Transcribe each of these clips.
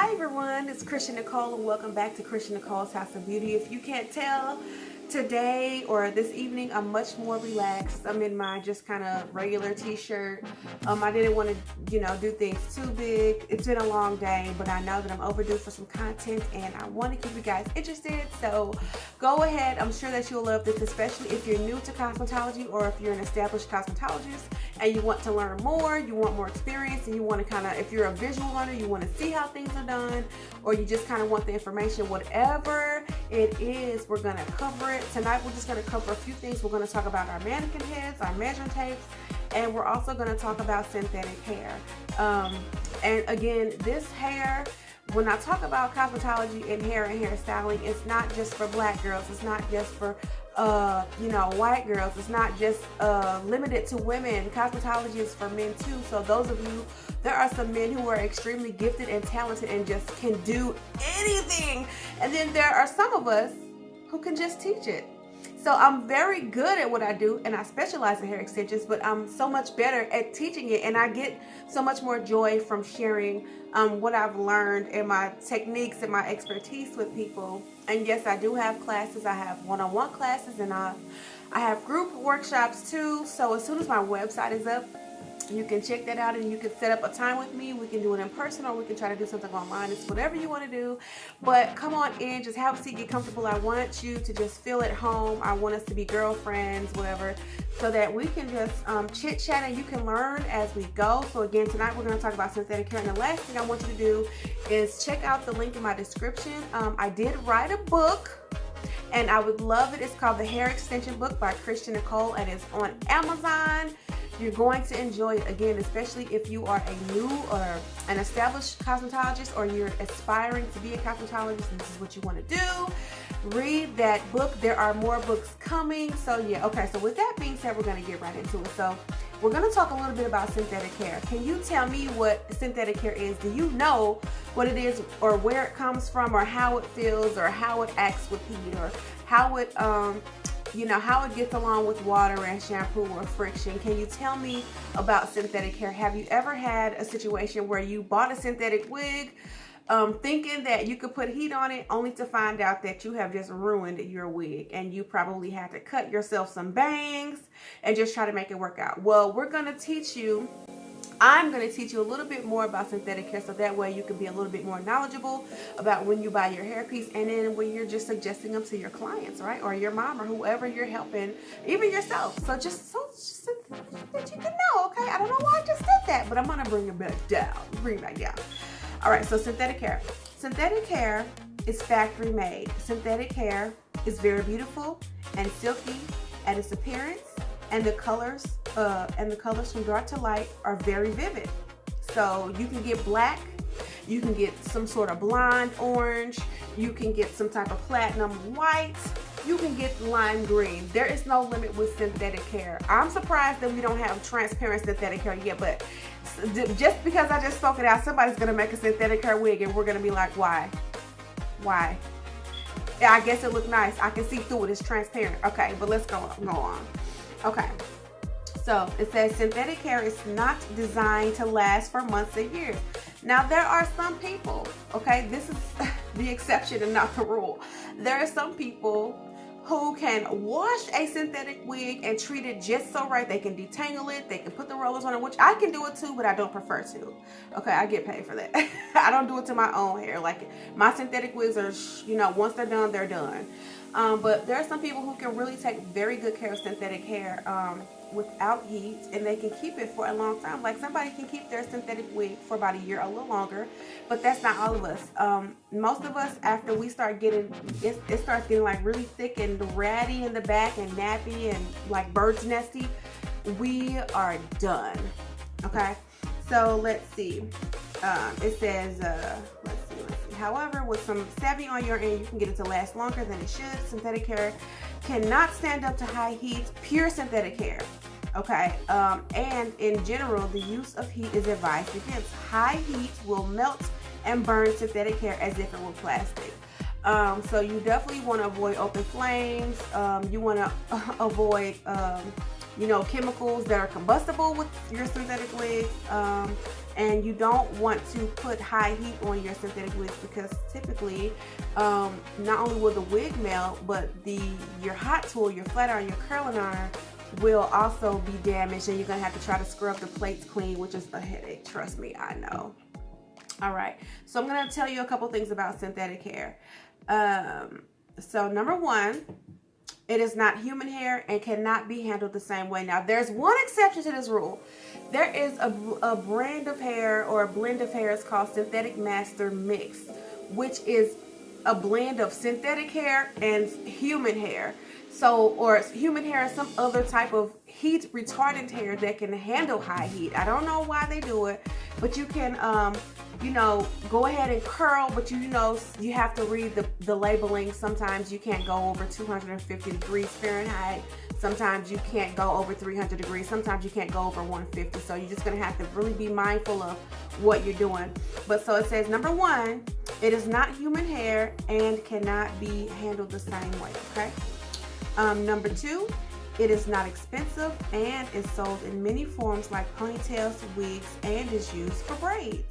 Hi everyone, it's Christian Nicole and welcome back to Christian Nicole's House of Beauty. If you can't tell, today or this evening I'm much more relaxed. I'm in my just kind of regular t-shirt. I didn't want to, do things too big. It's been a long day, but I know that I'm overdue for some content and I want to keep you guys interested. So go ahead. I'm sure that you'll love this, especially if you're new to cosmetology or if you're an established cosmetologist and you want to learn more, you want more experience, and you want to kind of, if you're a visual learner, you want to see how things are done, or you just kind of want the information, whatever it is, we're going to cover it. Tonight we're just going to cover a few things. We're going to talk about our mannequin heads, our measuring tapes, and we're also going to talk about synthetic hair. And again, this hair, when I talk about cosmetology and hairstyling, it's not just for black girls. It's not just for white girls. It's not just limited to women. Cosmetology is for men too. So those of you, there are some men who are extremely gifted and talented and just can do anything. And then there are some of us who can just teach it. So I'm very good at what I do and I specialize in hair extensions, but I'm so much better at teaching it, and I get so much more joy from sharing what I've learned and my techniques and my expertise with people. And yes, I do have classes. I have one-on-one classes and I have group workshops too. So as soon as my website is up, you can check that out and you can set up a time with me. We can do it in person or we can try to do something online. It's whatever you want to do. But come on in, just have a seat, get comfortable. I want you to just feel at home. I want us to be girlfriends, whatever, so that we can just chit chat and you can learn as we go. So again, tonight we're going to talk about synthetic hair. And the last thing I want you to do is check out the link in my description. I did write a book and I would love it. It's called The Hair Extension Book by Christian Nicole and it's on Amazon. You're going to enjoy it, again, especially if you are a new or an established cosmetologist or you're aspiring to be a cosmetologist and this is what you want to do. Read that book. There are more books coming. So yeah, okay, so with that being said, we're going to get right into it. So we're going to talk a little bit about synthetic hair. Can you tell me what synthetic hair is? Do you know what it is or where it comes from or how it feels or how it acts with heat or how it how it gets along with water and shampoo or friction? Can you tell me about synthetic hair? Have you ever had a situation where you bought a synthetic wig thinking that you could put heat on it only to find out that you have just ruined your wig and you probably had to cut yourself some bangs and just try to make it work out? Well, I'm going to teach you a little bit more about synthetic hair so that way you can be a little bit more knowledgeable about when you buy your hairpiece and then when you're just suggesting them to your clients, right? Or your mom or whoever you're helping, even yourself. So just that you can know, okay? I don't know why I just did that, but I'm going to bring it back down. All right, so synthetic hair. Synthetic hair is factory made. Synthetic hair is very beautiful and silky at its appearance. And the colors from dark to light are very vivid. So you can get black, you can get some sort of blonde orange, you can get some type of platinum white, you can get lime green. There is no limit with synthetic hair. I'm surprised that we don't have transparent synthetic hair yet, but just because I just spoke it out, somebody's gonna make a synthetic hair wig and we're gonna be like, why? Yeah, I guess it looked nice. I can see through it, it's transparent. Okay, but let's go on. Okay, so it says synthetic hair is not designed to last for months or years. Now there are some people, okay, this is the exception and not the rule. There are some people who can wash a synthetic wig and treat it just so right. They can detangle it, they can put the rollers on it, which I can do it too, but I don't prefer to. Okay, I get paid for that. I don't do it to my own hair. Like my synthetic wigs are, once they're done, they're done. But there are some people who can really take very good care of synthetic hair without heat, and they can keep it for a long time. Like somebody can keep their synthetic wig for about a year, a little longer, but that's not all of us. Most of us, after we start getting, it starts getting like really thick and ratty in the back and nappy and like bird's nesty, we are done. Okay, so let's see. It says, let's see. However, with some savvy on your end, you can get it to last longer than it should. Synthetic hair cannot stand up to high heat, pure synthetic hair. Okay, and in general, the use of heat is advised against. High heat will melt and burn synthetic hair as if it were plastic. So you definitely want to avoid open flames. You want to avoid you know, chemicals that are combustible with your synthetic wigs. And you don't want to put high heat on your synthetic wigs, because typically not only will the wig melt, but your hot tool, your flat iron, your curling iron will also be damaged, and you're gonna have to try to scrub the plates clean, which is a headache. Trust me, I know. All right, so I'm gonna tell you a couple things about synthetic hair. So number one, it is not human hair and cannot be handled the same way. Now, there's one exception to this rule. There is a brand of hair, or a blend of hairs, called Synthetic Master Mix, which is a blend of synthetic hair and human hair. So, or human hair and some other type of heat retardant hair that can handle high heat. I don't know why they do it, but you can, you know, go ahead and curl, but you know, you have to read the labeling. Sometimes you can't go over 250 degrees Fahrenheit. Sometimes you can't go over 300 degrees. Sometimes you can't go over 150. So you're just gonna have to really be mindful of what you're doing. But so it says, number one, it is not human hair and cannot be handled the same way, okay? Number two, it is not expensive and is sold in many forms like ponytails, wigs, and is used for braids.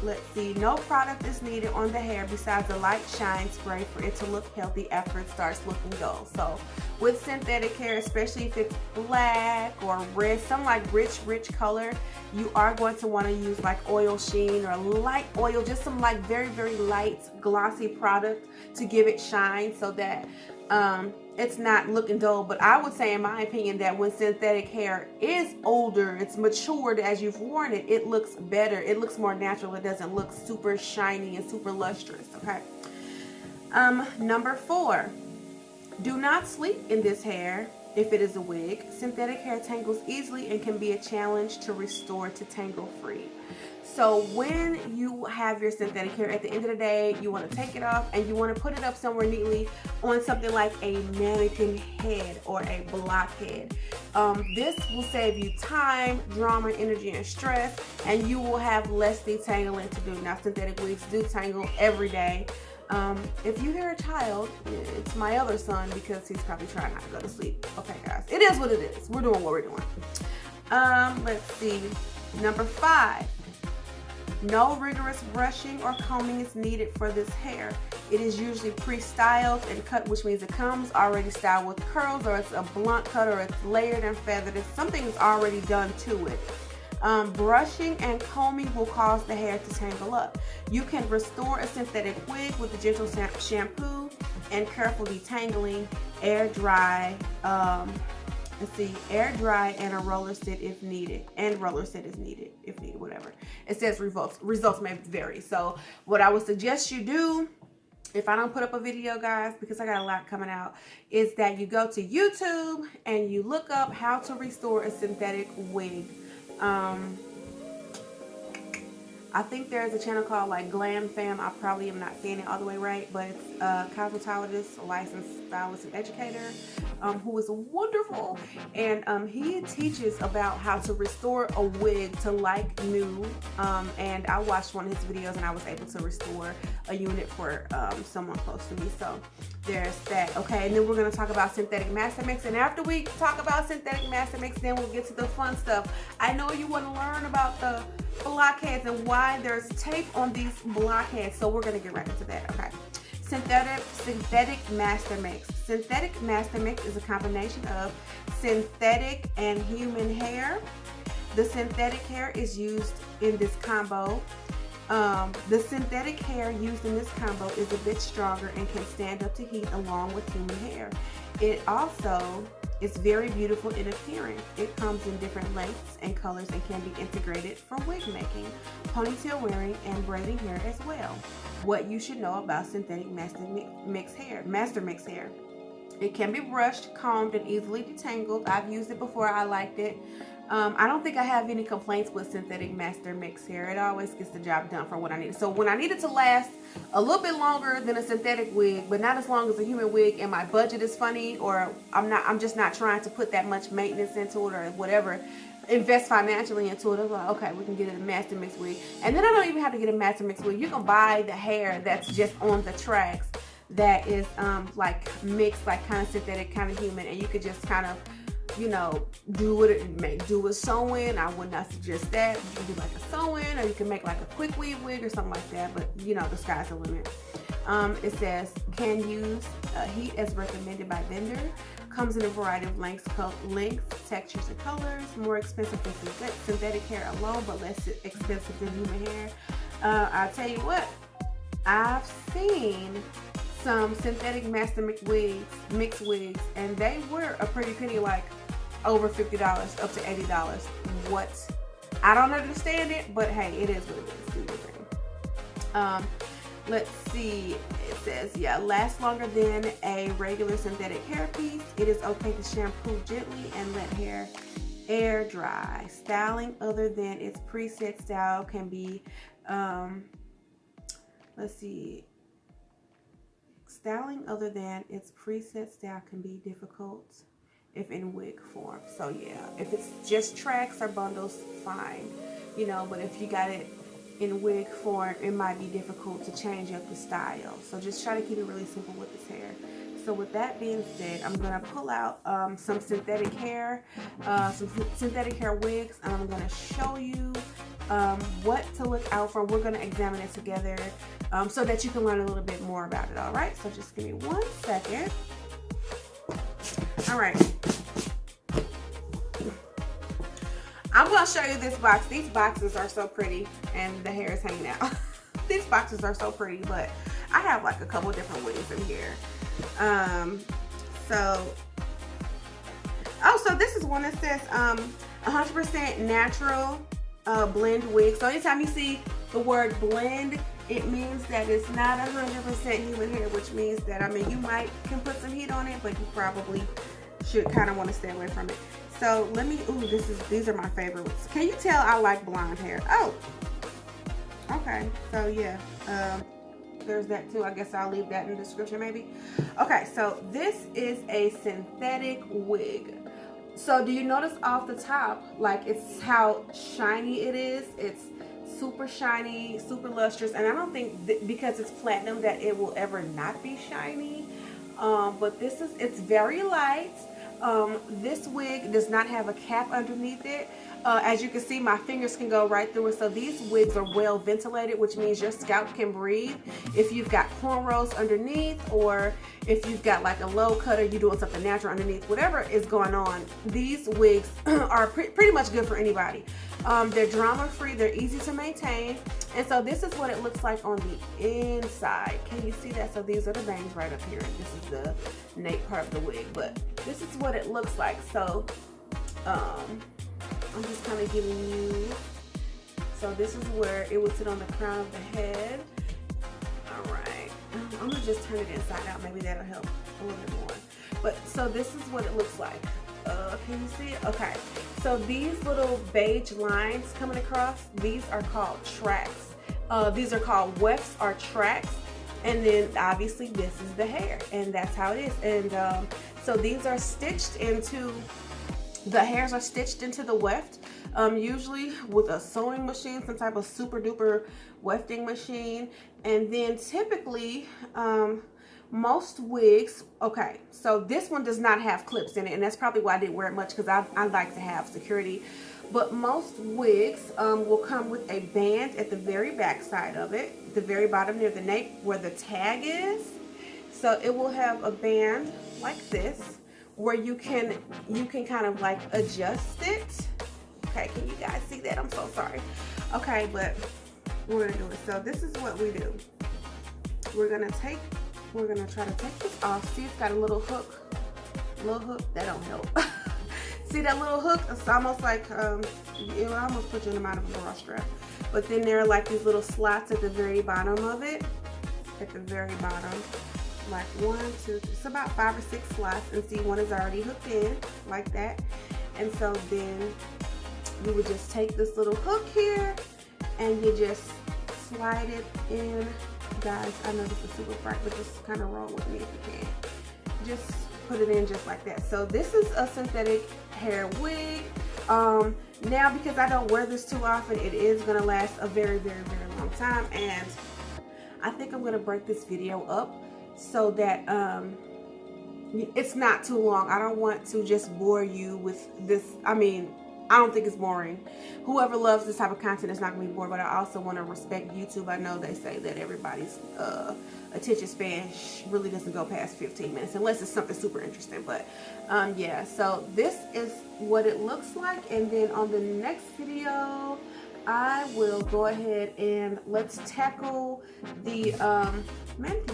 Let's see, no product is needed on the hair besides a light shine spray for it to look healthy after it starts looking dull. So with synthetic hair, especially if it's black or red, some like rich color, you are going to want to use like oil sheen or light oil, just some like very light glossy product to give it shine, so that it's not looking dull. But I would say, in my opinion, that when synthetic hair is older, it's matured as you've worn it, it looks better. It looks more natural. It doesn't look super shiny and super lustrous, okay? Number four, do not sleep in this hair if it is a wig. Synthetic hair tangles easily and can be a challenge to restore to tangle free. So when you have your synthetic hair, at the end of the day, you want to take it off and you want to put it up somewhere neatly on something like a mannequin head or a blockhead. This will save you time, drama, energy, and stress, and you will have less detangling to do. Now, synthetic wigs do tangle every day. If you hear a child, it's my other son, because he's probably trying not to go to sleep. Okay, guys, it is what it is. We're doing what we're doing. Let's see. Number five, no rigorous brushing or combing is needed for this hair. It is usually pre-styled and cut, which means it comes already styled with curls, or it's a blunt cut, or it's layered and feathered. It's something that's already done to it. Brushing and combing will cause the hair to tangle up. You can restore a synthetic wig with a gentle shampoo and careful detangling, air dry, air dry and a roller set if needed. And roller set is needed if needed, whatever. It says results may vary. So what I would suggest you do, if I don't put up a video, guys, because I got a lot coming out, is that you go to YouTube and you look up how to restore a synthetic wig. I think there's a channel called like Glam Fam. I probably am not saying it all the way right, but it's a cosmetologist, a licensed stylist and educator, who is wonderful, and he teaches about how to restore a wig to like new, and I watched one of his videos and I was able to restore a unit for someone close to me. So there's that. Okay, and then we're going to talk about synthetic master mix, and after we talk about synthetic master mix, then we'll get to the fun stuff. I know you want to learn about the blockheads and why there's tape on these blockheads, so we're going to get right into that. Okay, synthetic master mix. Synthetic master mix is a combination of synthetic and human hair. The synthetic hair is used in this combo. The synthetic hair used in this combo is a bit stronger and can stand up to heat along with human hair. It also is very beautiful in appearance. It comes in different lengths and colors and can be integrated for wig making, ponytail wearing, and braiding hair as well. What you should know about synthetic master mix hair. It can be brushed, combed, and easily detangled. I've used it before. I liked it. I don't think I have any complaints with synthetic master mix hair. It always gets the job done for what I need. So when I need it to last a little bit longer than a synthetic wig, but not as long as a human wig, and my budget is funny, or I'm just not trying to put that much maintenance into it or whatever, invest financially into it, I'm like, okay, we can get a master mix wig. And then I don't even have to get a master mix wig. You can buy the hair that's just on the tracks. that is like mixed, like kind of synthetic, kind of human, and you could just kind of, you know, do a sew-in. I would not suggest that. You can do like a sew-in, or you can make like a quick weave wig or something like that, but you know, the sky's the limit. It says can use heat as recommended by vendor. Comes in a variety of lengths, textures, and colors. More expensive than synthetic hair alone, but less expensive than human hair. I'll tell you what, I've seen some synthetic master mixed wigs, and they were a pretty penny, like over $50 up to $80. What? I don't understand it, but hey, it is what it is. Do your thing. Let's see. It says, yeah, lasts longer than a regular synthetic hairpiece. It is okay to shampoo gently and let hair air dry. Styling other than its preset style can be, let's see. Styling other than its preset style can be difficult if in wig form. So yeah, if it's just tracks or bundles, fine, you know, but if you got it in wig form, it might be difficult to change up the style. So just try to keep it really simple with this hair. So with that being said, I'm gonna pull out some synthetic hair wigs, and I'm gonna show you what to look out for. We're gonna examine it together so that you can learn a little bit more about it. All right, so just give me 1 second. All right, I'm gonna show you this box. These boxes are so pretty, and the hair is hanging out. These boxes are so pretty, but I have like a couple different wigs in here. So this is one that says 100% natural blend wig. So anytime you see the word blend, it means that it's not 100% human hair, which means that, I mean, you can put some heat on it, but you probably should kind of want to stay away from it. So let me, these are my favorites. Can you tell I like blonde hair? Oh, okay. So yeah, there's that too. I guess I'll leave that in the description maybe. Okay, so this is a synthetic wig. So do you notice off the top, like, it's how shiny it is? It's super shiny, super lustrous, and I don't think because it's platinum that it will ever not be shiny. But it's very light. This wig does not have a cap underneath it. As you can see, my fingers can go right through it. So these wigs are well ventilated, which means your scalp can breathe. If you've got cornrows underneath, or if you've got like a low cut, or you're doing something natural underneath, whatever is going on, these wigs are pretty much good for anybody. They're drama free, they're easy to maintain. And so this is what it looks like on the inside. Can you see that? So these are the bangs right up here, and this is the nape part of the wig, but this is what it looks like. So I'm just kind of giving you, so this is where it would sit on the crown of the head. All right, I'm gonna just turn it inside out. Maybe that'll help a little bit more. But so this is what it looks like. Can you see it? Okay, so these little beige lines coming across, these are called tracks. These are called wefts or tracks. And then obviously this is the hair, and that's how it is. And so these are stitched into, the hairs are stitched into the weft, usually with a sewing machine, some type of super duper wefting machine. And then typically, most wigs, okay, so this one does not have clips in it, and that's probably why I didn't wear it much, because I like to have security. But most wigs will come with a band at the very back side of it, the very bottom near the nape where the tag is. So it will have a band like this, where you can kind of like adjust it. Okay, can you guys see that? I'm so sorry. Okay, but we're gonna do it. So this is what we do. We're gonna try to take this off. See, it's got a little hook. That don't help. See that little hook? It's almost like it will almost put you in the mind of a bra strap. But then there are like these little slots at the very bottom of it. At the very bottom. Like 1, 2, 3, it's about 5 or 6 slots, and see, one is already hooked in like that. And so then you would just take this little hook here and you just slide it in. Guys, I know this is super bright, but just kind of roll with me if you can. Just put it in just like that. So this is a synthetic hair wig. Now, because I don't wear this too often, it is going to last a very, very, very long time, and I think I'm going to break this video up so that it's not too long. I don't want to just bore you with this. I mean, I don't think it's boring. Whoever loves this type of content is not going to be bored, but I also want to respect YouTube. I know they say that everybody's attention span really doesn't go past 15 minutes unless it's something super interesting. But yeah, so this is what it looks like. And then on the next video, I will go ahead and let's tackle the mannequin.